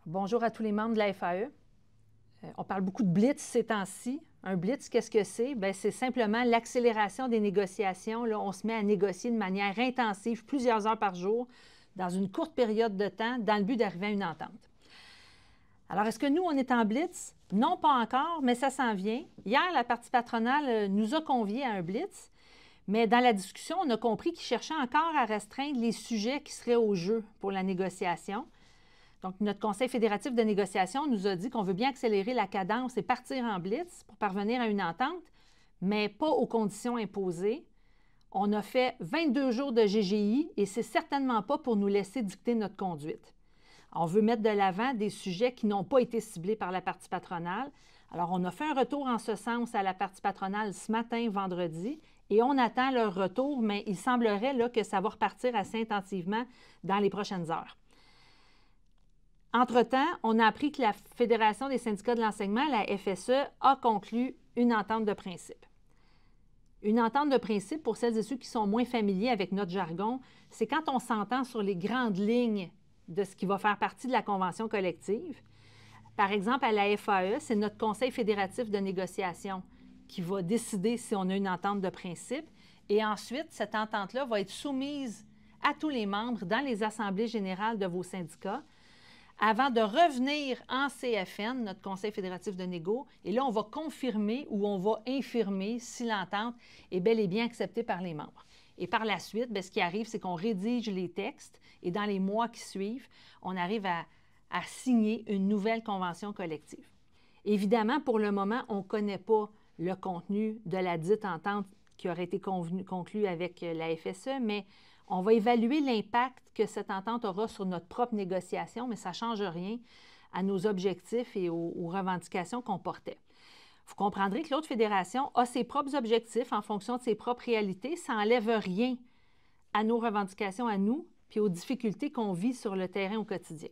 Bonjour à tous les membres de la FAE. On parle beaucoup de blitz ces temps-ci. Un blitz, qu'est-ce que c'est? Bien, c'est simplement l'accélération des négociations. Là, on se met à négocier de manière intensive, plusieurs heures par jour, dans une courte période de temps, dans le but d'arriver à une entente. Alors, est-ce que nous, on est en blitz? Non, pas encore, mais ça s'en vient. Hier, la partie patronale nous a conviés à un blitz, mais dans la discussion, on a compris qu'ils cherchaient encore à restreindre les sujets qui seraient au jeu pour la négociation. Donc, notre Conseil fédératif de négociation nous a dit qu'on veut bien accélérer la cadence et partir en blitz pour parvenir à une entente, mais pas aux conditions imposées. On a fait 22 jours de GGI et c'est certainement pas pour nous laisser dicter notre conduite. On veut mettre de l'avant des sujets qui n'ont pas été ciblés par la partie patronale. Alors, on a fait un retour en ce sens à la partie patronale ce matin, vendredi, et on attend leur retour, mais il semblerait là, que ça va repartir assez intensivement dans les prochaines heures. Entre-temps, on a appris que la Fédération des syndicats de l'enseignement, la FSE, a conclu une entente de principe. Une entente de principe, pour celles et ceux qui sont moins familiers avec notre jargon, c'est quand on s'entend sur les grandes lignes de ce qui va faire partie de la convention collective. Par exemple, à la FAE, c'est notre Conseil fédératif de négociation qui va décider si on a une entente de principe. Et ensuite, cette entente-là va être soumise à tous les membres dans les assemblées générales de vos syndicats avant de revenir en CFN, notre Conseil fédératif de négo, et là, on va confirmer ou on va infirmer si l'entente est bel et bien acceptée par les membres. Et par la suite, bien, ce qui arrive, c'est qu'on rédige les textes et dans les mois qui suivent, on arrive à signer une nouvelle convention collective. Évidemment, pour le moment, on ne connaît pas le contenu de la dite entente qui aurait été conclue avec la FSE, mais on va évaluer l'impact que cette entente aura sur notre propre négociation, mais ça ne change rien à nos objectifs et aux revendications qu'on portait. Vous comprendrez que l'autre fédération a ses propres objectifs en fonction de ses propres réalités. Ça n'enlève rien à nos revendications à nous puis aux difficultés qu'on vit sur le terrain au quotidien.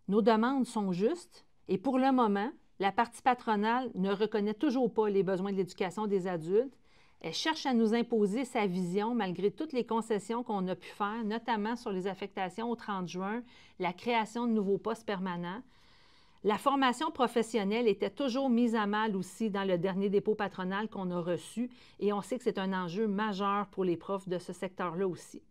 Nos demandes sont justes et pour le moment, la partie patronale ne reconnaît toujours pas les besoins de l'éducation des adultes. Elle cherche à nous imposer sa vision malgré toutes les concessions qu'on a pu faire, notamment sur les affectations au 30 juin, la création de nouveaux postes permanents. La formation professionnelle était toujours mise à mal aussi dans le dernier dépôt patronal qu'on a reçu et on sait que c'est un enjeu majeur pour les profs de ce secteur-là aussi.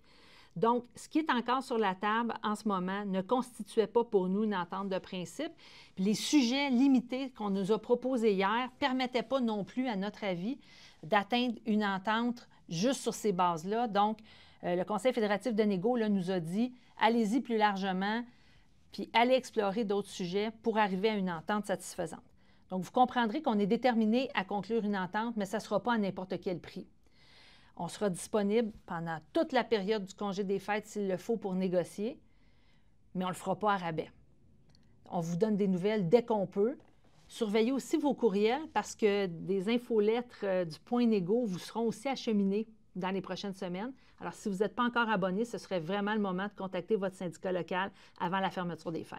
Donc, ce qui est encore sur la table en ce moment ne constituait pas pour nous une entente de principe. Puis les sujets limités qu'on nous a proposés hier ne permettaient pas non plus, à notre avis, d'atteindre une entente juste sur ces bases-là. Donc, le Conseil fédératif de négo là, nous a dit « allez-y plus largement, puis allez explorer d'autres sujets pour arriver à une entente satisfaisante. » Donc, vous comprendrez qu'on est déterminé à conclure une entente, mais ça ne sera pas à n'importe quel prix. On sera disponible pendant toute la période du congé des fêtes s'il le faut pour négocier, mais on ne le fera pas à rabais. On vous donne des nouvelles dès qu'on peut. Surveillez aussi vos courriels parce que des infolettres du Point Négo vous seront aussi acheminées dans les prochaines semaines. Alors, si vous n'êtes pas encore abonné, ce serait vraiment le moment de contacter votre syndicat local avant la fermeture des fêtes.